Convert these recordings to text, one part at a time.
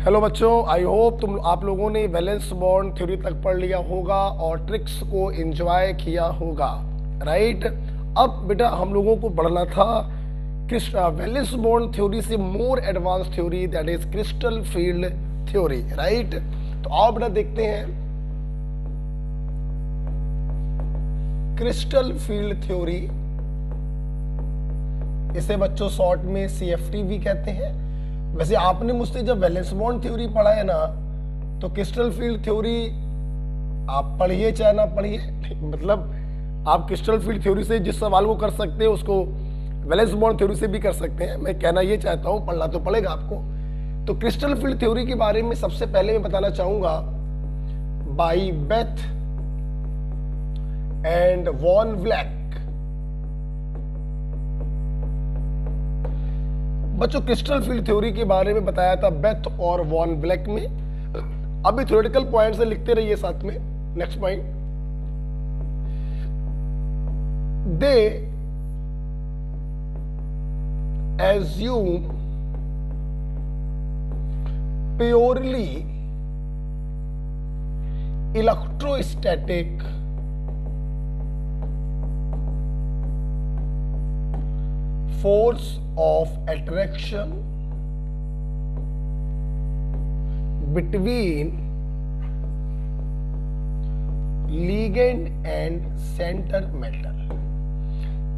Hello बच्चों, I hope आप लोगों ने वैलेंस बॉन्ड थ्योरी तक पढ़ लिया होगा और ट्रिक्स को एंजॉय किया होगा, राइट। अब बेटा हम लोगों को पढ़ना था वैलेंस बॉन्ड थ्योरी से more advance theory, that is crystal field theory, right. तो आओ बेटा देखते हैं क्रिस्टल फील्ड थ्योरी। इसे बच्चों शॉर्ट में CFT भी कहते हैं। वैसे आपने मुझसे जब वैलेंस बॉन्ड थ्योरी पढ़ा है ना, तो क्रिस्टल फील्ड थ्योरी आप पढ़िए चाहे ना पढ़िए, मतलब आप क्रिस्टल फील्ड थ्योरी से जिस सवाल को कर सकते हैं उसको वैलेंस बॉन्ड थ्योरी से भी कर सकते हैं। मैं कहना ये चाहता हूं, पढ़ना तो पड़ेगा आपको। तो क्रिस्टल फील्ड थ्योरी के बारे में सबसे पहले मैं बताना चाहूंगा by Bethe and Van Vleck. बच्चों क्रिस्टल फील्ड थ्योरी के बारे में बताया था बेथ और वॉन ब्लैक में। अभी थ्योरेटिकल पॉइंट से लिखते रहिए साथ में। Next point, they assume purely electrostatic force of attraction between ligand and center metal।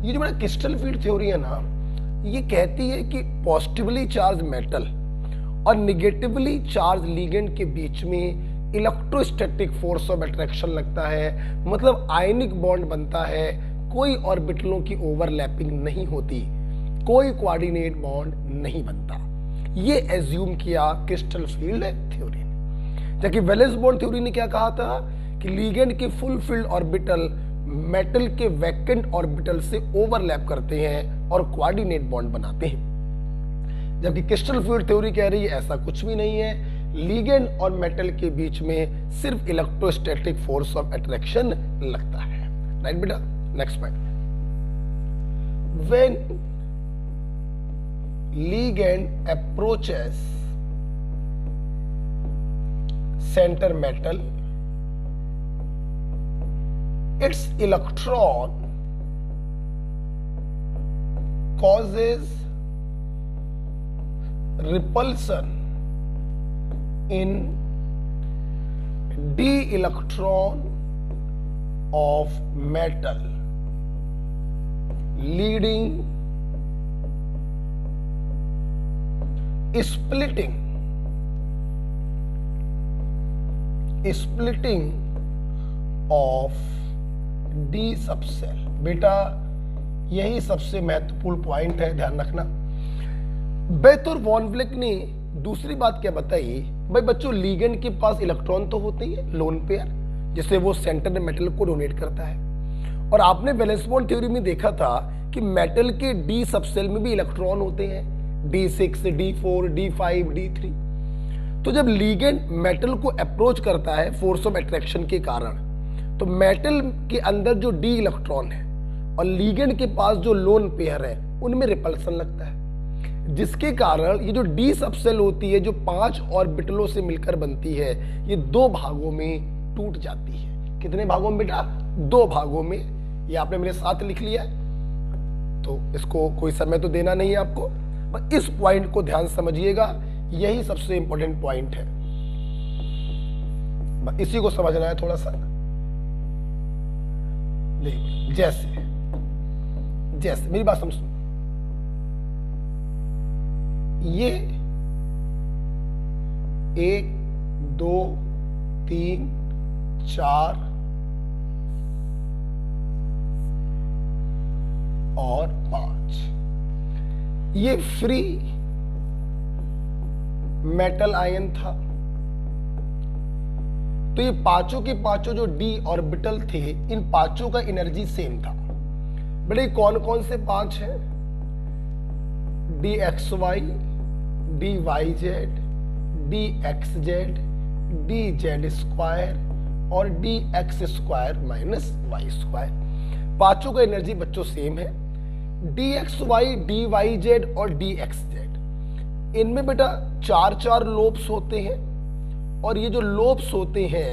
ये जो बड़ा क्रिस्टल फील्ड थ्योरी है ना, ये कहती है कि पॉजिटिवली चार्ज मेटल और निगेटिवली चार्ज लिगेंड के बीच में इलेक्ट्रोस्टैटिक फोर्स ऑफ अट्रैक्शन लगता है, मतलब आयनिक बॉन्ड बनता है। कोई ऑर्बिटलों की ओवरलैपिंग नहीं होती, कोई कोऑर्डिनेट बॉन्ड नहीं बनता। ये एज्यूम किया क्रिस्टल फील्ड थ्योरी ने। जबकि वैलेंस बॉन्ड थ्योरी ने क्या कहा था कि लिगेंड के फुल फील्ड ऑर्बिटल मेटल के वैकेंट ऑर्बिटल से ओवरलैप करते हैं और कोऑर्डिनेट बॉन्ड बनाते हैं। जबकि क्रिस्टल फील्ड थ्योरी कह रही है ऐसा कुछ भी नहीं है, लिगेंड और मेटल के बीच में सिर्फ इलेक्ट्रोस्टैटिक फोर्स ऑफ अट्रैक्शन लगता है, राइट बेटा। Next point, when ligand approaches center metal, its electron causes repulsion in d electron of metal, leading splitting of D subshell. बेटा यही सबसे महत्वपूर्ण पॉइंट है, ध्यान रखना। बेथ और वॉन ब्लैक ने दूसरी बात क्या बताई, भाई बच्चों लिगेंड के पास इलेक्ट्रॉन तो होते ही है, लोन पेयर, जिससे वो सेंटर मेटल को डोनेट करता है। और आपने वैलेंस बॉन्ड थ्योरी में देखा था कि मेटल के D सबसेल में भी इलेक्ट्रॉन होते हैं, D6, D4, D5, D3। तो जब लिगेंड मेटल को अप्रोच करता है फोर्स ऑफ अट्रैक्शन के कारण, तो मेटल के अंदर जो D इलेक्ट्रॉन है और लिगेंड के पास जो लोन पेयर है उनमें रिपल्सन लगता है, जिसके कारण ये जो D सबसेल होती है जो 5 ऑर्बिटलों से मिलकर बनती है, ये 2 भागों में टूट जाती है। कितने भागों में बेटा? 2 भागों में। ये आपने मेरे साथ लिख लिया है, तो इसको कोई समय तो देना नहीं है आपको, इस पॉइंट को ध्यान समझिएगा, यही सबसे इंपॉर्टेंट पॉइंट है, इसी को समझना है थोड़ा सा। जैसे जैसे मेरी बात समझ, ये 1 2 3 4 और 5, ये फ्री मेटल आयन था। तो ये पांचों के पांचों जो D ऑर्बिटल थे, इन पांचों का एनर्जी सेम था। बेटे कौन कौन से 5 हैं? DXY, DYZ, DXZ, DZ² और DX² माइनस Y²। पांचों का एनर्जी बच्चों सेम है। DXY, DYZ और DXZ इनमें बेटा 4 लोब्स होते हैं और ये जो लोब्स होते हैं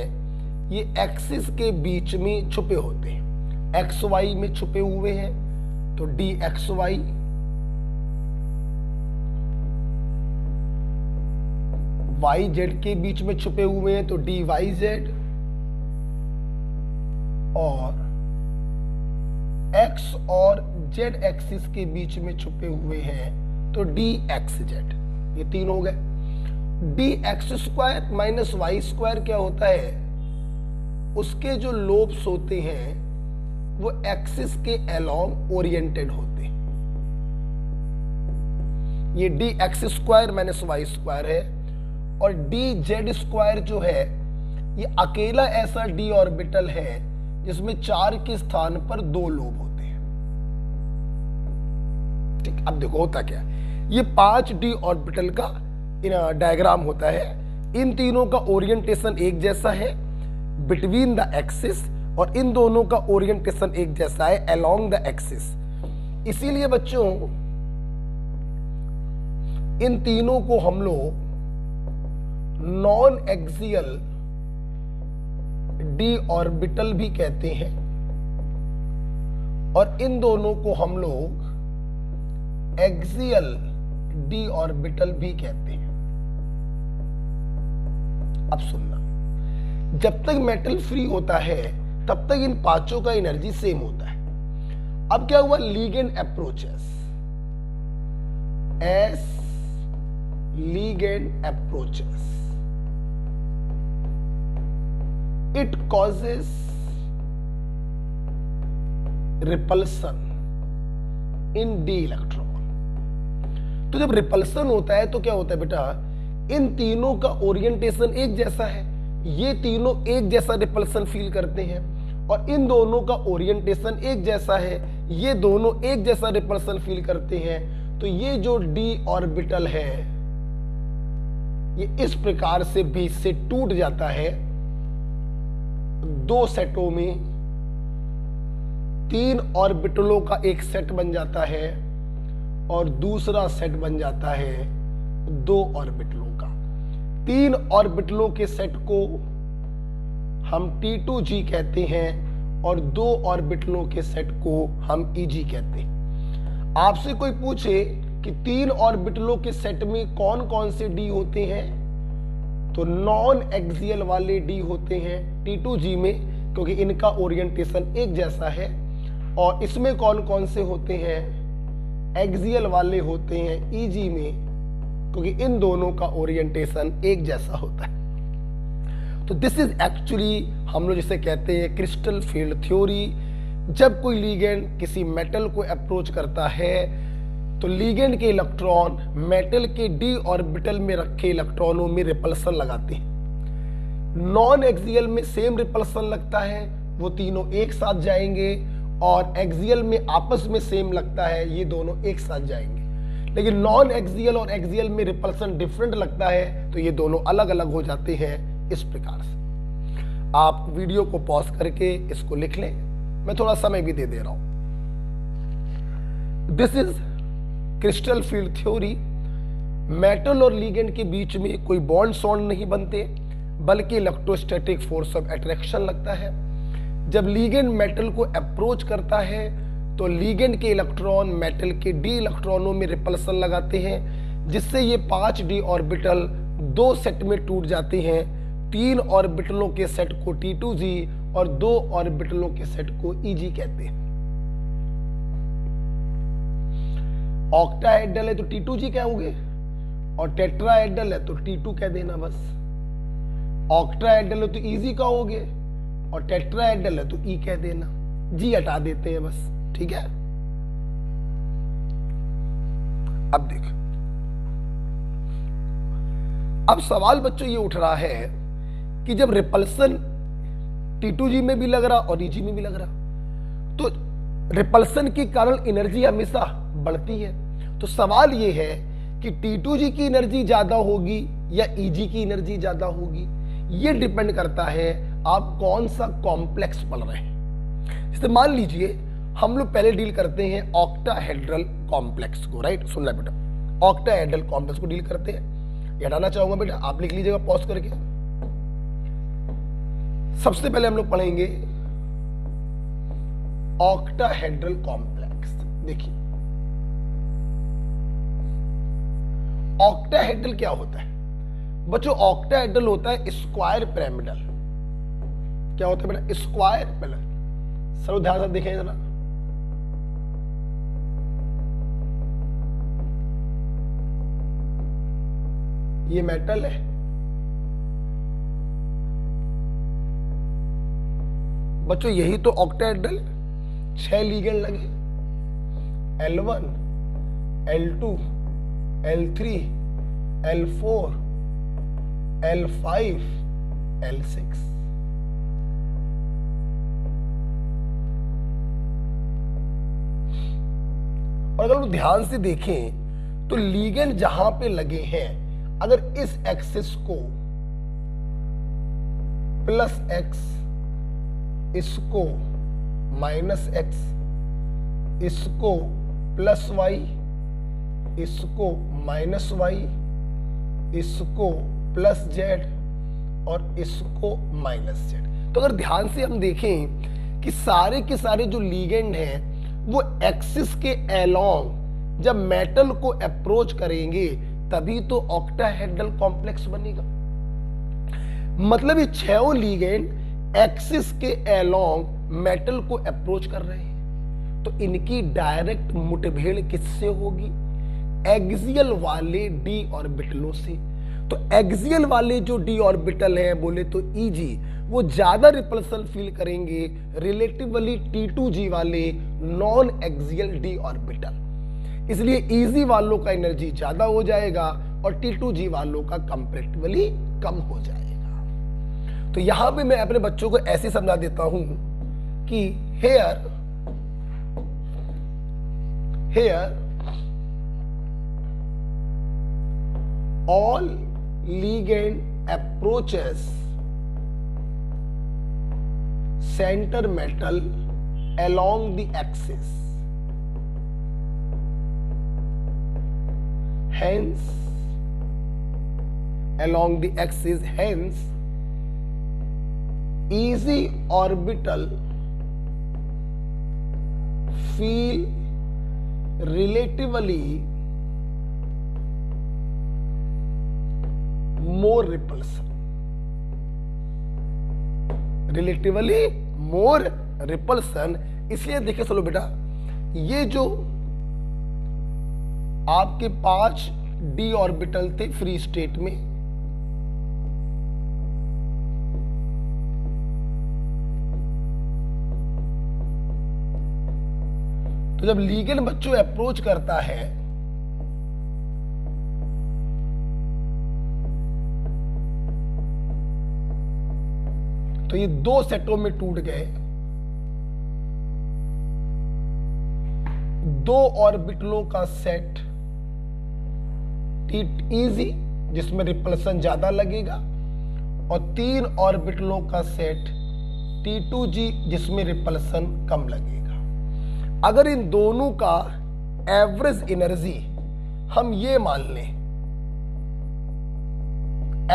ये एक्सिस के बीच में छुपे होते हैं, एक्स वाई में छुपे हुए हैं, तो d x y, y z के बीच में छुपे हुए हैं तो डी वाई जेड, और एक्स और जेड एक्सिस के बीच में छुपे हुए हैं तो डी एक्स जेड। ये तीन हो गए। D x square minus y square क्या होता है, उसके जो लोब्स होते हैं वो एक्सिस के अलोंग ओरिएंटेड होते हैं। ये d x square minus y square है, और डी जेड स्क्वायर जो है ये अकेला ऐसा डी ऑर्बिटल है जिसमें 4 के स्थान पर 2 लोब होते हैं। ठीक, अब देखो होता क्या, ये 5 डी ऑर्बिटल का डायग्राम होता है। इन तीनों का ओरिएंटेशन एक जैसा है बिटवीन द एक्सिस, और इन दोनों का ओरिएंटेशन एक जैसा है अलोंग द एक्सिस। इसीलिए बच्चों इन तीनों को हम लोग नॉन एक्सियल डी ऑर्बिटल भी कहते हैं, और इन दोनों को हम लोग एक्सियल डी ऑर्बिटल भी कहते हैं। अब सुनना, जब तक मेटल फ्री होता है तब तक इन पांचों का एनर्जी सेम होता है। अब क्या हुआ, ligand approaches, S ligand approaches, it causes repulsion in D electron. तो जब रिपल्सन होता है तो क्या होता है बेटा, इन तीनों का ओरिएंटेशन एक जैसा है, ये तीनों एक जैसा रिपल्सन फील करते हैं, और इन दोनों का ओरिएंटेशन एक जैसा है, ये दोनों एक जैसा रिपल्सन फील करते हैं। तो ये जो डी ऑर्बिटल है ये इस प्रकार से बीच से टूट जाता है 2 सेटों में, 3 ऑर्बिटलों का एक सेट बन जाता है और दूसरा सेट बन जाता है 2 ऑर्बिटलों का। 3 ऑर्बिटलों के सेट को हम T2G कहते हैं और 2 ऑर्बिटलों के सेट को हम EG कहते हैं। आपसे कोई पूछे कि 3 ऑर्बिटलों के सेट में कौन कौन से डी होते हैं, तो नॉन एक्सियल वाले डी होते हैं T2G में, क्योंकि इनका ओरिएंटेशन एक जैसा है। और इसमें कौन कौन से होते हैं, एक्सियल वाले होते हैं EG में, क्योंकि इन दोनों का ओरिएंटेशन एक जैसा होता है। तो दिस इज एक्चुअली हम लोग जिसे कहते हैं क्रिस्टल फील्ड थ्योरी। जब कोई लिगेंड किसी मेटल को अप्रोच करता है तो लिगेंड के इलेक्ट्रॉन मेटल के डी ऑर्बिटल में रखे इलेक्ट्रॉनों में रिपल्सन लगाते हैं। नॉन एक्सियल में सेम रिपल्सन लगता है, वो तीनों एक साथ जाएंगे, और एक्सियल में आपस में सेम लगता है, ये दोनों एक साथ जाएंगे। लेकिन नॉन एक्सियल और एक्सियल में रिपल्सन डिफरेंट लगता है, तो ये दोनों अलग अलग हो जाते हैं। इस प्रकार से आप वीडियो को पॉज करके इसको लिख लें, मैं थोड़ा समय भी दे रहा हूं। This is crystal field theory. Metal और लिगेंड के बीच में कोई बॉन्ड सॉन्ड नहीं बनते, बल्कि इलेक्ट्रोस्टैटिक फोर्स ऑफ अट्रैक्शन लगता है। जब लिगेंड मेटल को अप्रोच करता है तो लिगेंड के इलेक्ट्रॉन मेटल के डी इलेक्ट्रॉनों में रिपल्सन लगाते हैं, जिससे ये 5 डी ऑर्बिटल 2 सेट में टूट जाते हैं। 3 ऑर्बिटलों के सेट को T2G और 2 ऑर्बिटलों के सेट को EG कहते हैं। ऑक्टाहेड्रल है तो T2G कहोगे, और टेट्राहेड्रल है तो T2 कह देना बस। ऑक्टाहेड्रल है तो EG कहोगे, और टेट्राहेड्रल है तो E कह देना, G हटा देते हैं बस। ठीक है, अब देख, अब सवाल बच्चों ये उठ रहा है कि जब रिपल्सन T2G में भी लग रहा और EG में भी लग रहा, तो रिपल्सन के कारण एनर्जी हमेशा बढ़ती है। तो सवाल ये है कि T2G की एनर्जी ज्यादा होगी या EG की एनर्जी ज्यादा होगी। ये डिपेंड करता है आप कौन सा कॉम्प्लेक्स पढ़ रहे हैं। जैसे मान लीजिए हम लोग पहले डील करते हैं ऑक्टाहेड्रल कॉम्प्लेक्स को, राइट। सुनना बेटा, ऑक्टाहेड्रल कॉम्प्लेक्स को डील करते हैं। ये हटाना चाहूंगा बेटा, आप लिख लीजिएगा पॉज करके। सबसे पहले हम लोग पढ़ेंगे ऑक्टाहेड्रल कॉम्प्लेक्स। देखिए ऑक्टाहेड्रल क्या होता है बच्चों? ऑक्टाहेड्रल होता है स्क्वायर पिरामिडल। क्या होता है बेटा? Square pyramidal. सब ध्यान से देखें जरा, ये मेटल है, बच्चों यही तो ऑक्टाहेड्रल। 6 लीगेंड लगे, L1 L2 L3 L4 L5 L6। और अगर हम ध्यान से देखें तो लीगेंड जहां पे लगे हैं, अगर इस एक्सिस को +x, इसको -x, इसको +y, इसको -y, इसको +z और इसको -z। तो अगर ध्यान से हम देखें कि सारे के सारे जो लीगेंड हैं वो एक्सिस के अलोंग जब मेटल को अप्रोच करेंगे तभी तो ऑक्टाहेड्रल कॉम्प्लेक्स बनेगा। मतलब ये 6 लीगेंड एक्सिस के अलोंग मेटल को अप्रोच कर रहे हैं, तो इनकी डायरेक्ट मुठभेड़ किससे होगी? एक्सियल वाले डी ऑर्बिटलों से। तो एक्सियल वाले जो डी ऑर्बिटल है बोले तो Eg, वो ज्यादा रिपल्सन फील करेंगे रिलेटिवली T2G वाले नॉन एक्सियल डी ऑर्बिटल। इसलिए Eg वालों का एनर्जी ज्यादा हो जाएगा और T2G वालों का कंपैरेटिवली कम हो जाएगा। तो यहां पे मैं अपने बच्चों को ऐसे समझा देता हूं कि hair all ligand approaches center metal along the axis, hence along the axis, hence easy orbital feel relatively more repulsion, relatively more repulsion. इसलिए देखिए चलो बेटा, ये जो आपके 5 डी ऑर्बिटल थे फ्री स्टेट में, तो जब लीगेंड बच्चों अप्रोच करता है तो ये 2 सेटों में टूट गए। 2 ऑर्बिटलों का सेट Easy जिसमें रिपल्सन ज्यादा लगेगा और 3 ऑर्बिटलों का सेट T2G जिसमें रिपल्सन कम लगेगा। अगर इन दोनों का एवरेज एनर्जी हम ये मान लें,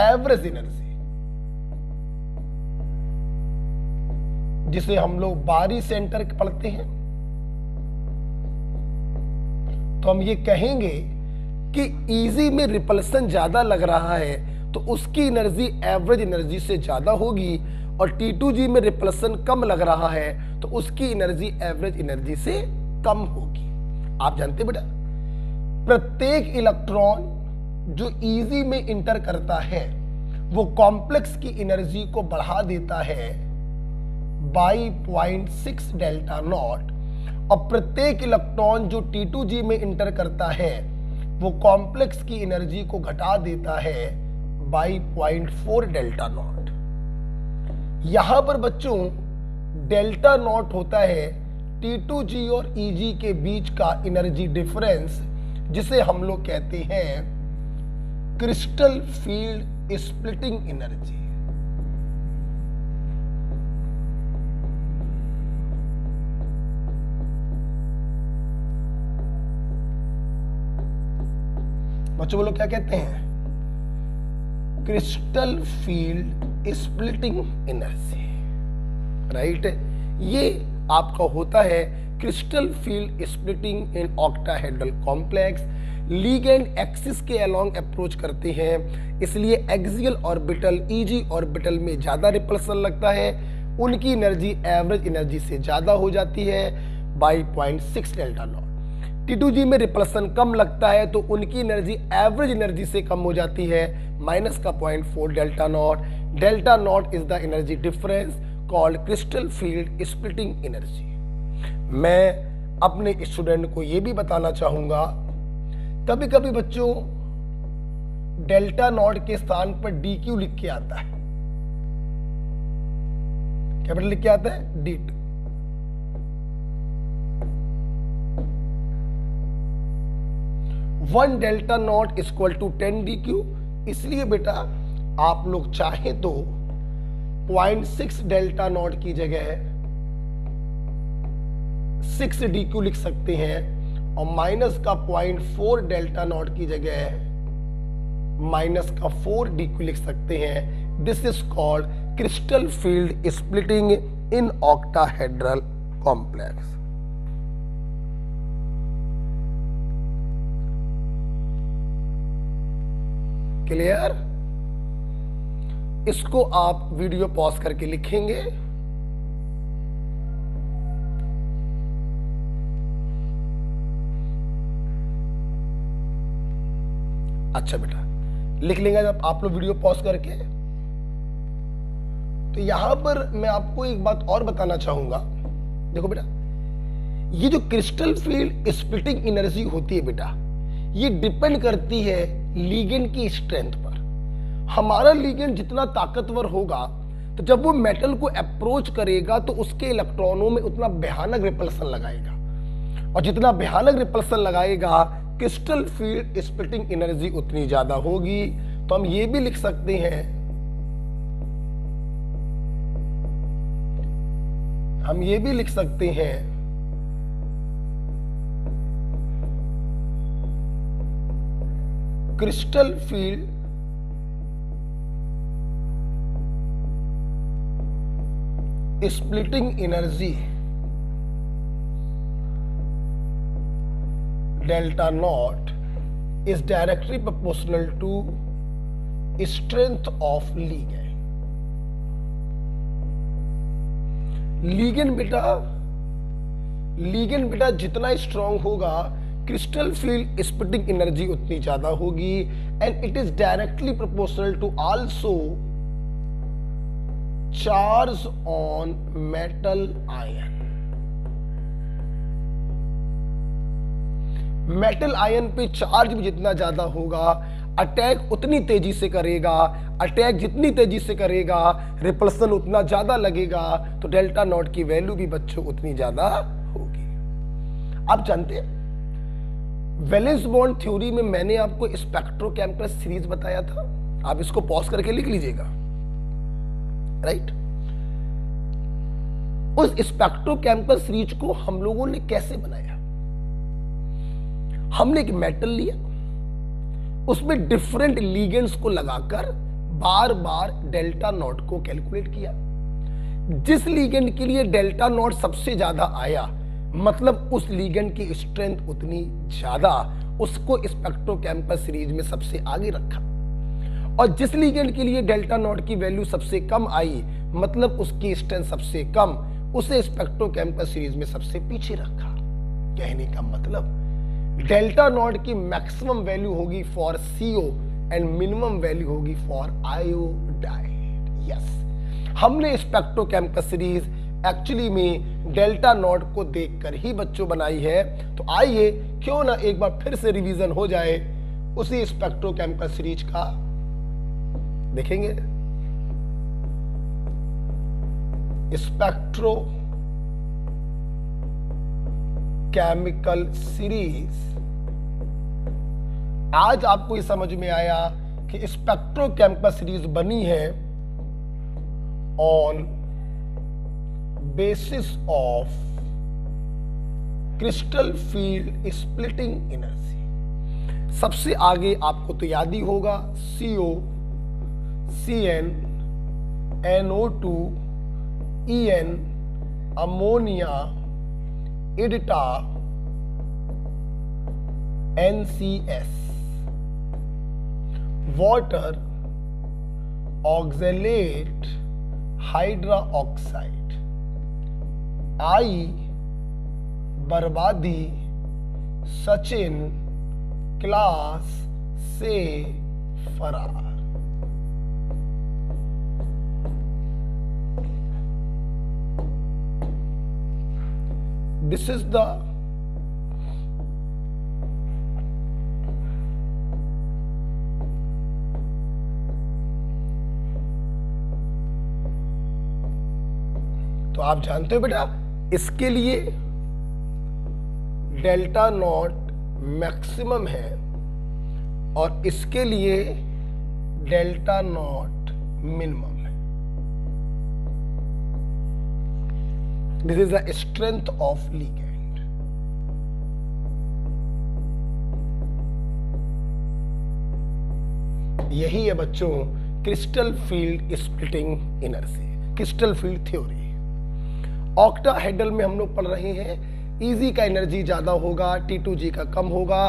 एवरेज एनर्जी जिसे हम लोग बारी सेंटर पढ़ते हैं, तो हम ये कहेंगे कि Eg में रिपल्सन ज्यादा लग रहा है तो उसकी एनर्जी एवरेज एनर्जी से ज्यादा होगी, और T2G में रिपल्सन कम लग रहा है तो उसकी एनर्जी एवरेज एनर्जी से कम होगी। आप जानते बेटा, प्रत्येक इलेक्ट्रॉन जो Eg में इंटर करता है वो कॉम्प्लेक्स की एनर्जी को बढ़ा देता है बाई 0.6 डेल्टा नॉट, और प्रत्येक इलेक्ट्रॉन जो T2G में इंटर करता है वो कॉम्प्लेक्स की एनर्जी को घटा देता है बाई 0.4 डेल्टा नॉट। यहां पर बच्चों डेल्टा नॉट होता है T2G और Eg के बीच का एनर्जी डिफरेंस, जिसे हम लोग कहते हैं क्रिस्टल फील्ड स्प्लिटिंग एनर्जी। बच्चों बोलो क्या कहते हैं? Crystal field splitting energy, right. ये आपका होता है crystal field splitting in octahedral complex. Ligand axis के अलोंग अप्रोच करते हैं, इसलिए एक्सियल ऑर्बिटल ईजी ऑर्बिटल में ज्यादा रिपल्सन लगता है, उनकी एनर्जी एवरेज एनर्जी से ज्यादा हो जाती है बाई 0.6 डेल्टा नॉट। T2G में रिपल्सन कम लगता है तो उनकी एनर्जी एवरेज एनर्जी से कम हो जाती है -0.4 delta not. Delta not is the energy difference called crystal field splitting energy. मैं अपने स्टूडेंट को यह भी बताना चाहूंगा, कभी कभी बच्चों डेल्टा नॉट के स्थान पर DQ लिख के आता है। क्या लिख के आता है? D2। One delta not equal to 10 DQ। इसलिए बेटा आप लोग चाहे तो 0.6 डेल्टा नॉट की जगह 6 DQ लिख सकते हैं और माइनस का 0.4 डेल्टा नॉट की जगह माइनस का 4 DQ लिख सकते हैं। This is called crystal field splitting in octahedral complex. Clear? इसको आप वीडियो पॉज करके लिखेंगे। अच्छा बेटा लिख लेंगे जब आप लोग वीडियो पॉज करके। तो यहां पर मैं आपको एक बात और बताना चाहूंगा। देखो बेटा, ये जो क्रिस्टल फील्ड स्प्लिटिंग एनर्जी होती है बेटा, ये डिपेंड करती है लिगेंड की स्ट्रेंथ पर। हमारा लिगेंड जितना ताकतवर होगा तो जब वो मेटल को अप्रोच करेगा तो उसके इलेक्ट्रॉनों में उतना भयानक रिपल्सन लगाएगा, और जितना भयानक रिपल्सन लगाएगा क्रिस्टल फील्ड स्प्लिटिंग एनर्जी उतनी ज्यादा होगी। तो हम ये भी लिख सकते हैं, हम ये भी लिख सकते हैं crystal field splitting energy delta not is directly proportional to strength of ligand. Ligand बेटा जितना स्ट्रांग होगा क्रिस्टल फील्ड स्प्लिटिंग एनर्जी उतनी ज्यादा होगी, and it is directly proportional to also charge on metal ion. Metal ion पे charge भी जितना ज्यादा होगा अटैक उतनी तेजी से करेगा, अटैक जितनी तेजी से करेगा रिपल्सन उतना ज्यादा लगेगा, तो डेल्टा नॉट की वैल्यू भी बच्चों उतनी ज्यादा होगी। आप जानते हैं वैलेंस बॉन्ड थ्योरी में मैंने आपको स्पेक्ट्रोकेमिकल सीरीज बताया था, आप इसको पॉज करके लिख लीजिएगा, राइट। उस स्पेक्ट्रोकेमिकल सीरीज को हम लोगों ने कैसे बनाया? हमने एक मेटल लिया, उसमें डिफरेंट लिगेंड्स को लगाकर बार बार डेल्टा नॉट को कैलकुलेट किया। जिस लिगेंड के लिए डेल्टा नॉट सबसे ज्यादा आया, मतलब उस लिगेंड की स्ट्रेंथ उतनी ज्यादा, उसको स्पेक्ट्रोकेमिकल सीरीज में सबसे आगे रखा। और जिस लिगेंड के लिए डेल्टा नॉट की वैल्यू सबसे कम आई, मतलब उसकी स्ट्रेंथ सबसे कम, उसे स्पेक्ट्रोकेमिकल सीरीज में सबसे पीछे रखा। कहने का मतलब डेल्टा नॉट की मैक्सिमम वैल्यू होगी for CO and minimum value होगी फॉर आयोडाइड। यस, हमने स्पेक्ट्रोकेमिकल सीरीज एक्चुअली में डेल्टा नॉट को देखकर ही बच्चों बनाई है। तो आइए क्यों ना एक बार फिर से रिवीजन हो जाए उसी स्पेक्ट्रोकेमिकल सीरीज का, देखेंगे। स्पेक्ट्रोकेमिकल सीरीज, आज आपको ये समझ में आया कि स्पेक्ट्रोकेमिकल सीरीज बनी है on basis of crystal field splitting energy. सबसे आगे आपको तो याद ही होगा CO, CN, NO2, EN, ammonia, EDTA, NCS, water, oxalate, hydroxide, I, बर्बादी, सचिन, क्लास से फरार। दिस इज द तो आप जानते हो बेटा, इसके लिए डेल्टा नॉट मैक्सिमम है और इसके लिए डेल्टा नॉट मिनिमम है। This is the strength of ligand. यही है बच्चों crystal field splitting energy, crystal field theory. Octahedral में हम लोग पढ़ रहे हैं, Eg का एनर्जी ज्यादा होगा, T2G का कम होगा।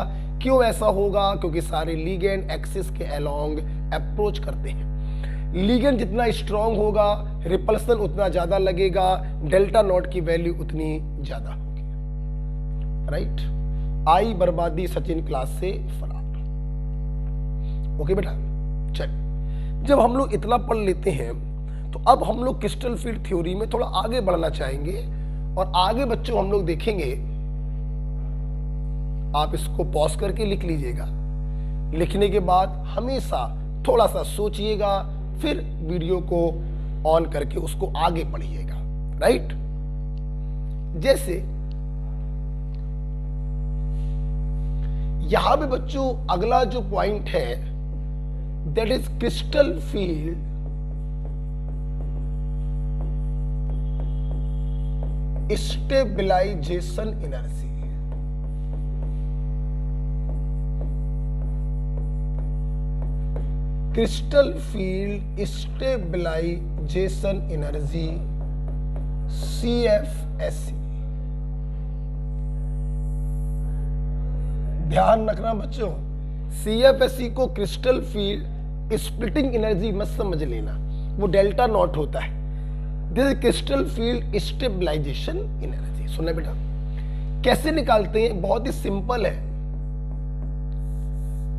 क्यों ऐसा होगा? क्योंकि सारे लिगेंड एक्सिस के अलोंग अप्रोच करते हैं। लिगेंड जितना स्ट्रांग होगा, रिपल्सन उतना ज्यादा लगेगा, डेल्टा नॉट की वैल्यू उतनी ज्यादा होगी। राइट? आई, बर्बादी, सचिन, क्लास से फरार। ओके बेटा, चल। जब हम लोग इतना पढ़ लेते हैं तो अब हम लोग क्रिस्टल फील्ड थ्योरी में थोड़ा आगे बढ़ना चाहेंगे और आगे बच्चों हम लोग देखेंगे। आप इसको पॉज करके लिख लीजिएगा। लिखने के बाद हमेशा थोड़ा सा सोचिएगा, फिर वीडियो को ऑन करके उसको आगे पढ़िएगा। राइट? जैसे यहां पे बच्चों अगला जो पॉइंट है that is crystal field stabilisation energy. Crystal field stabilisation energy CFSE। ध्यान रखना बच्चों, CFSE को क्रिस्टल फील्ड स्प्लिटिंग एनर्जी मत समझ लेना, वो डेल्टा नॉट होता है। This is crystal field stabilisation energy. सुनना बेटा, कैसे निकालते हैं? बहुत ही सिंपल है।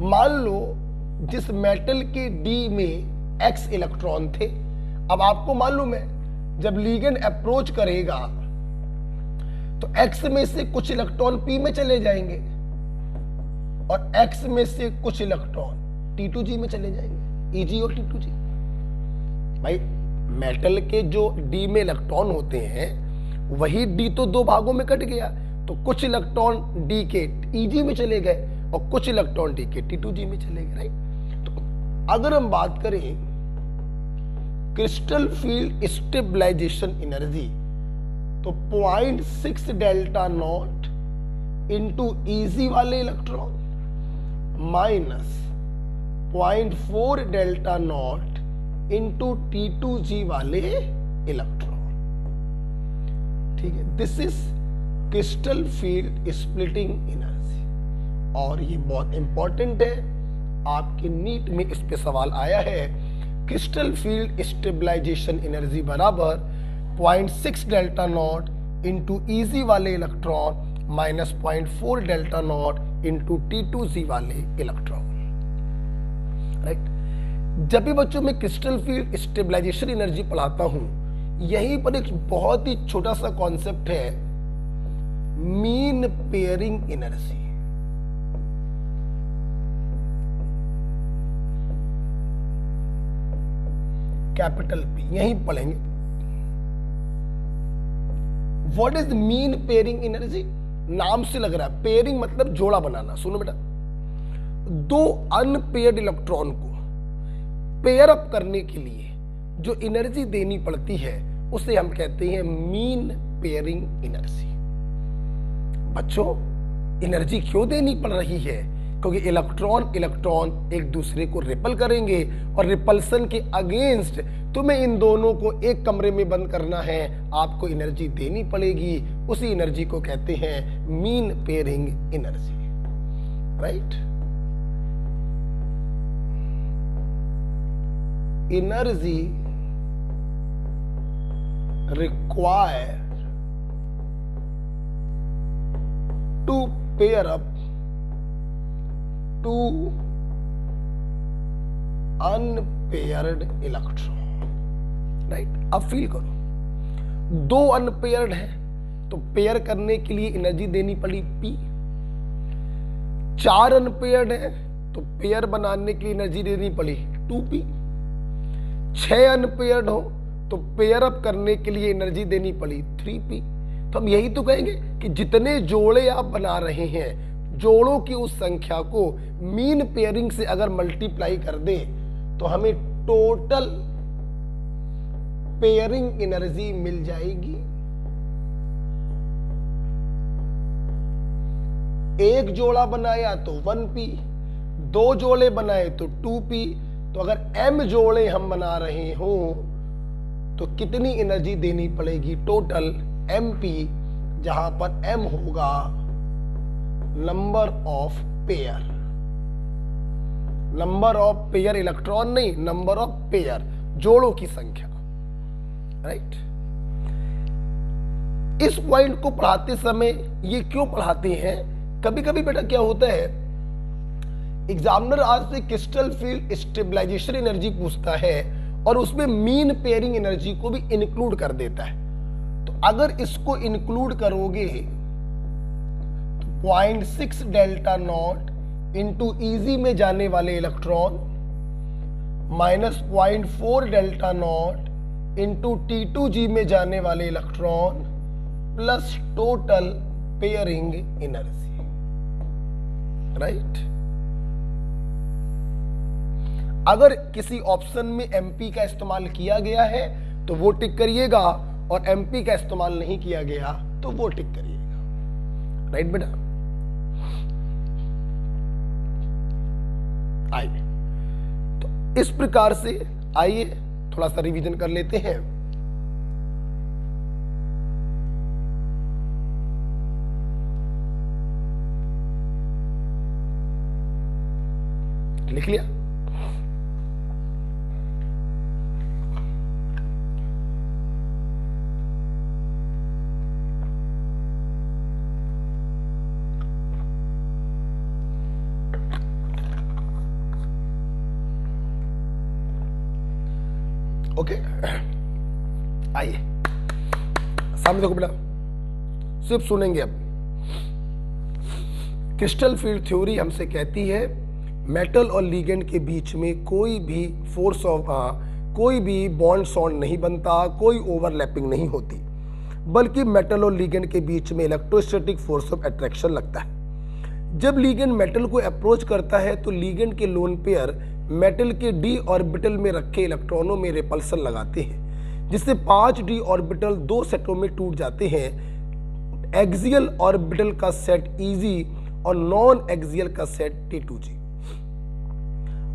मान लो जिस मेटल के D में X इलेक्ट्रॉन थे, अब आपको मालूम है जब लिगेंड अप्रोच करेगा तो X में से कुछ इलेक्ट्रॉन P में चले जाएंगे और X में से कुछ इलेक्ट्रॉन T2G में चले जाएंगे। Eg और T2G। भाई मेटल के जो D में इलेक्ट्रॉन होते हैं वही D तो दो भागों में कट गया, तो कुछ इलेक्ट्रॉन D के Eg में चले गए और कुछ इलेक्ट्रॉन D के T2G में चले गए। राइट? तो अगर हम बात करें क्रिस्टल फील्ड स्टेबलाइजेशन एनर्जी तो 0.6 डेल्टा नॉट इंटू Eg वाले electron minus 0.4 delta not into T2G वाले इलेक्ट्रॉन। ठीक है, this is crystal field splitting energy. और ये बहुत इंपॉर्टेंट है, आपके नीट में इस पे सवाल आया है। क्रिस्टल फील्ड स्टेबलाइजेशन एनर्जी बराबर 0.6 डेल्टा नॉट इंटू Eg वाले electron minus 0.4 delta not into T2G वाले इलेक्ट्रॉन। राइट? जब भी बच्चों में क्रिस्टल फील्ड स्टेबलाइजेशन एनर्जी पढ़ाता हूं, यहीं पर एक बहुत ही छोटा सा कॉन्सेप्ट है, mean pairing energy. Capital P यहीं पढ़ेंगे। What is mean pairing energy? नाम से लग रहा है, पेयरिंग मतलब जोड़ा बनाना। सुनो बेटा, दो अनपेयर्ड इलेक्ट्रॉन को पेयर अप करने के लिए जो एनर्जी देनी पड़ती है उसे हम कहते हैं मीन पेयरिंग एनर्जी। बच्चों, एनर्जी क्यों देनी पड़ रही है? क्योंकि इलेक्ट्रॉन इलेक्ट्रॉन एक दूसरे को रिपल करेंगे और रिपल्सन के अगेंस्ट तुम्हें इन दोनों को एक कमरे में बंद करना है, आपको एनर्जी देनी पड़ेगी। उसी एनर्जी को कहते हैं mean pairing energy, right. Energy required to pair up two unpaired electron, right। अब फील करो, दो अनपेयर्ड है तो पेयर करने के लिए एनर्जी देनी पड़ी P। चार अनपेयर्ड है तो पेयर बनाने के लिए एनर्जी देनी पड़ी 2P। 6 अनपेयर्ड हो तो पेयर अप करने के लिए एनर्जी देनी पड़ी 3P। तो हम यही तो कहेंगे कि जितने जोड़े आप बना रहे हैं, जोड़ों की उस संख्या को मीन पेयरिंग से अगर मल्टीप्लाई कर दे तो हमें टोटल पेयरिंग एनर्जी मिल जाएगी। एक जोड़ा बनाया तो 1P, 2 जोड़े बनाए तो 2P। तो अगर m जोड़े हम बना रहे हो तो कितनी एनर्जी देनी पड़ेगी? टोटल MP, जहां पर m होगा number of pair, number of pair electron नहीं, नंबर ऑफ पेयर, जोड़ों की संख्या, राइट। इस पॉइंट को पढ़ाते समय ये क्यों पढ़ाते हैं? कभी कभी बेटा क्या होता है, एग्जामिनर आज से क्रिस्टल फील्ड स्टेबलाइजेशन एनर्जी पूछता है और उसमें मीन पेयरिंग एनर्जी को भी इंक्लूड कर देता है। तो अगर इसको इंक्लूड करोगे तो 0.6 डेल्टा नॉट इंटू ईजी में जाने वाले electron minus 0.4 delta not into T2G में जाने वाले electron plus total pairing energy, right. अगर किसी ऑप्शन में MP का इस्तेमाल किया गया है तो वो टिक करिएगा, और MP का इस्तेमाल नहीं किया गया तो वो टिक करिएगा, राइट बेटा। आइए तो इस प्रकार से आइए थोड़ा सा रिवीजन कर लेते हैं। लिख लिया? ओके, आइए सामने देखो बेटा, सिर्फ सुनेंगे। अब क्रिस्टल फील्ड थ्योरी हमसे कहती है मेटल और लिगेंड के बीच में कोई भी फोर्स ऑफ कोई भी बॉन्ड सॉन्ड नहीं बनता, कोई ओवरलैपिंग नहीं होती, बल्कि मेटल और लिगेंड के बीच में इलेक्ट्रोस्टैटिक फोर्स ऑफ अट्रैक्शन लगता है। जब लिगेंड मेटल को अप्रोच करता है तो लिगेंड के लोन पेयर मेटल के d ऑर्बिटल में रखे इलेक्ट्रॉनों में रिपल्सन लगाते हैं, जिससे 5d ऑर्बिटल 2 सेटों में टूट जाते हैं। एक्सियल ऑर्बिटल का सेट Eg और नॉन एक्सियल का सेट T2G।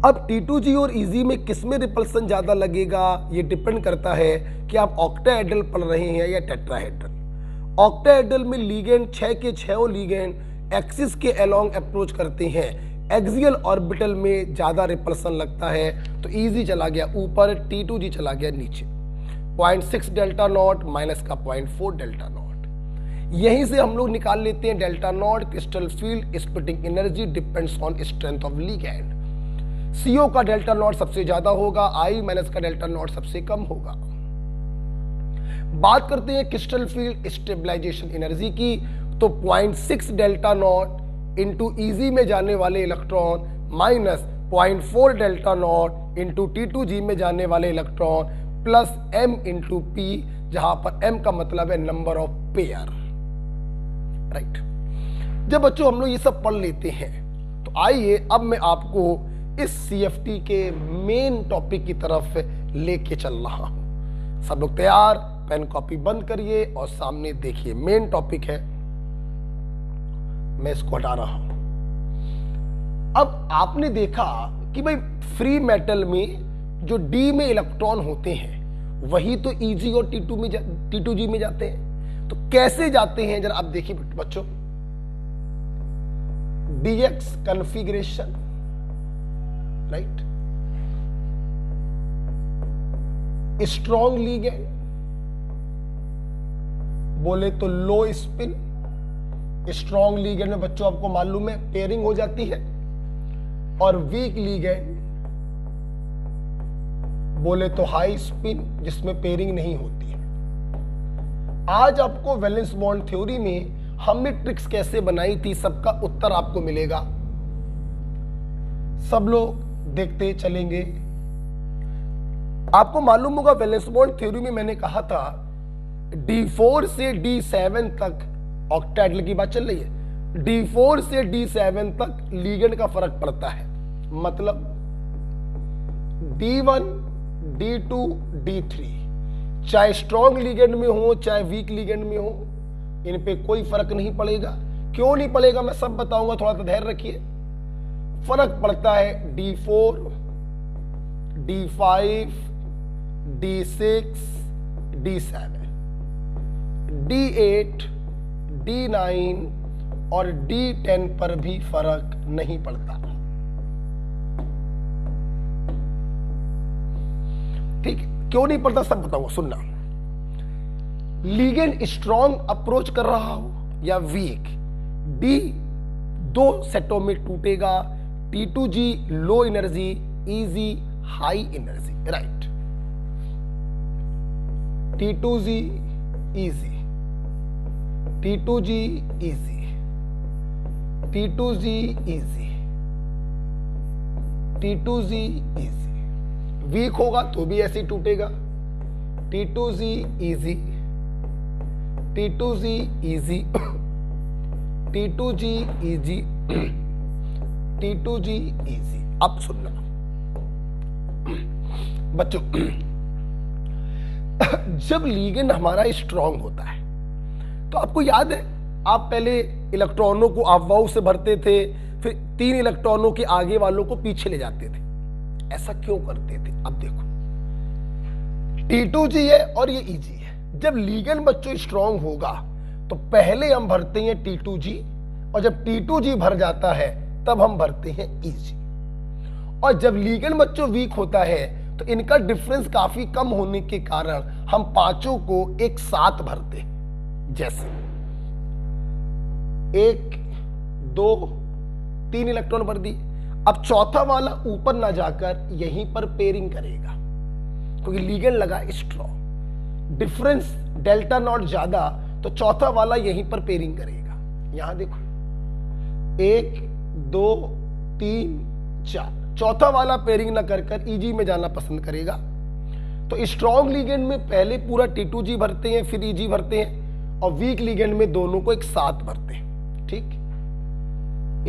अब T2G और Eg में किसमें रिपल्सन ज्यादा लगेगा, ये डिपेंड करता है कि आप ऑक्टाहेड्रल पढ़ रहे हैं या टेट्राहेड्रल। ऑक्टाहेड्रल में लिगेंड 6 के 6 लिगेंड एक्सिस के अलोंग अप्रोच करते हैं, एक्सियल ऑर्बिटल में ज्यादा रिपल्सन लगता है, तो Eg चला गया ऊपर, T2G चला गया नीचे। 0.6 डेल्टा नॉट माइनस का 0.4 डेल्टा नॉट, यहीं से हम लोग निकाल लेते हैं delta not crystal field splitting energy depends on strength of ligand. CO का डेल्टा नॉट सबसे ज्यादा होगा, I माइनस का डेल्टा नॉट सबसे कम होगा। बात करते हैं क्रिस्टल फील्ड स्टेबलाइजेशन एनर्जी की, तो 0.6 डेल्टा नॉट इंटू Eg में जाने वाले electron minus 0.4 delta not into T2G में जाने वाले electron plus M into P, जहां पर M का मतलब है नंबर ऑफ पेयर, राइट। जब बच्चों हम लोग ये सब पढ़ लेते हैं तो आइए अब मैं आपको इस CFT के मेन टॉपिक की तरफ लेके चल रहा हूं। सब लोग तैयार? पेन कॉपी बंद करिए और सामने देखिए, मेन टॉपिक है, मैं इसको हटा रहा हूं। अब आपने देखा कि भाई फ्री मेटल में जो डी में इलेक्ट्रॉन होते हैं वही तो Eg और T2G में जाते हैं। तो कैसे जाते हैं जरा आप देखिए बच्चों, dx configuration, right, strong ligand बोले तो लो स्पिन, स्ट्रॉन्ग लिगेंड में बच्चों आपको मालूम है पेयरिंग हो जाती है, और वीक लिगेंड बोले तो हाई स्पिन जिसमें पेयरिंग नहीं होती है। आज आपको वैलेंस बॉन्ड थ्योरी में हमने ट्रिक्स कैसे बनाई थी सबका उत्तर आपको मिलेगा, सब लोग देखते चलेंगे। आपको मालूम होगा वैलेंस बॉन्ड थ्योरी में मैंने कहा था D4 से D7 तक ऑक्टेट की बात चल रही है, D4 से D7 तक लिगेंड का फर्क पड़ता है। मतलब D1, D2, D3 चाहे स्ट्रॉन्ग लिगेंड में हो चाहे वीक लिगेंड में हो, इन पे कोई फर्क नहीं पड़ेगा। क्यों नहीं पड़ेगा मैं सब बताऊंगा, थोड़ा सा धैर्य रखिए। फर्क पड़ता है D4, D5, D6, D7, D8, D9 और D10 पर भी फर्क नहीं पड़ता। ठीक है, क्यों नहीं पड़ता सब बताऊंगा, सुनना। लिगेंड स्ट्रॉन्ग अप्रोच कर रहा हो या वीक, डी दो सेटों में टूटेगा, T2G low energy, Eg high energy, right. T2G easy, T2G easy, T2G easy, T2G easy। Weak होगा तो भी ऐसे ही टूटेगा, T2G easy, T2G easy, T2G easy, T2G easy। अब सुनना बच्चों, जब लिगेंड हमारा स्ट्रांग होता है तो आपको याद है आप पहले इलेक्ट्रॉनों को अफवाह से भरते थे, फिर 3 इलेक्ट्रॉनों के आगे वालों को पीछे ले जाते थे। ऐसा क्यों करते थे? अब देखो T2G है और ये Eg है। जब लिगेंड बच्चों स्ट्रांग होगा तो पहले हम भरते हैं T2G, और जब T2G भर जाता है तब हम भरते हैं Eg। और जब लिगेंड बच्चों वीक होता है तो इनका डिफरेंस काफी कम होने के कारण हम पांचों को एक साथ भरते हैं। जैसे 1, 2, 3 इलेक्ट्रॉन भर दी। अब चौथा वाला ऊपर ना जाकर यहीं पर पेयरिंग करेगा क्योंकि लिगेंड लगा स्ट्रॉन्ग, डिफरेंस डेल्टा नॉट ज्यादा, तो चौथा वाला यहीं पर पेयरिंग करेगा। यहां देखो 1, 2, 3, 4, चौथा वाला पेयरिंग ना कर Eg में जाना पसंद करेगा। तो स्ट्रॉन्ग लिगेंड में पहले पूरा T2G भरते हैं, फिर Eg भरते हैं, और वीक लिगेंड में दोनों को एक साथ भरते हैं। ठीक,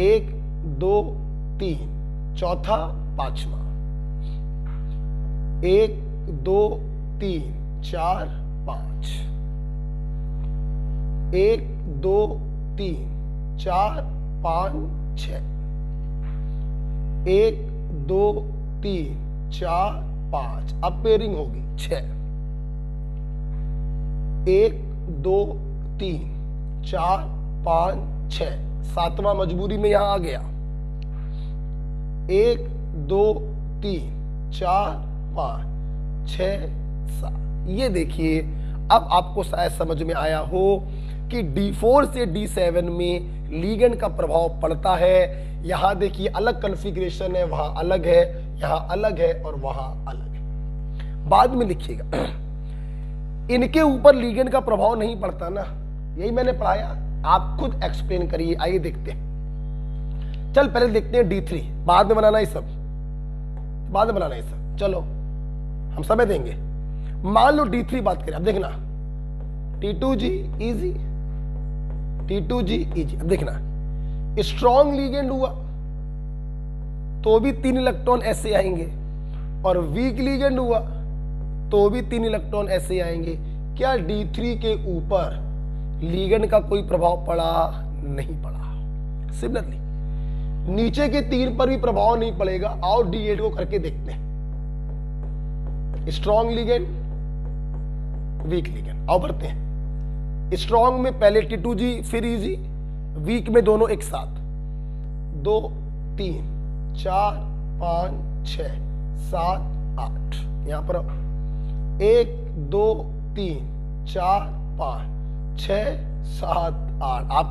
1, 2, 3, चौथा, पांचवा, 1, 2, 3, 4, 5, 1, 2, 3, 4, 5, 6, 1, 2, 3, 4, 5, अब पेयरिंग होगी 6, 1, 2, 3, 4, 5, 6, सातवां मजबूरी में यहां आ गया, 1, 2, 3, 4, 5, 6, 7। ये देखिए अब आपको शायद समझ में आया हो कि D4 से D7 में लिगेंड का प्रभाव पड़ता है। यहां देखिए अलग कॉन्फ़िगरेशन है, वहां अलग है, यहां अलग है और वहां अलग है। बाद में लिखिएगा इनके ऊपर लिगेंड का प्रभाव नहीं पड़ता ना, यही मैंने पढ़ाया, आप खुद एक्सप्लेन करिए। आइए देखते हैं। चल पहले देखते हैं D3, बाद में बनाना ये सब, बाद में बनाना ये सब, चलो हम समय देंगे। मान लो D3 बात करें, अब देखना T2G easy, T2G easy। अब देखना स्ट्रॉन्ग लिगेंड हुआ तो भी 3 इलेक्ट्रॉन ऐसे आएंगे, और वीक लिगेंड हुआ तो भी 3 इलेक्ट्रॉन ऐसे आएंगे। क्या D3 के ऊपर लिगेंड का कोई प्रभाव पड़ा? नहीं पड़ा। सिमिलरली नीचे के 3 पर भी प्रभाव नहीं पड़ेगा। आओ D8 को करके देखते हैं। Strong ligand, week ligand. आओ बढ़ते हैं। स्ट्रॉन्ग में पहले T2G फिर EG, वीक में दोनों एक साथ। 2 3 4 5 6 7 8। यहां पर 1 2 3 4 5 6 7 8। आप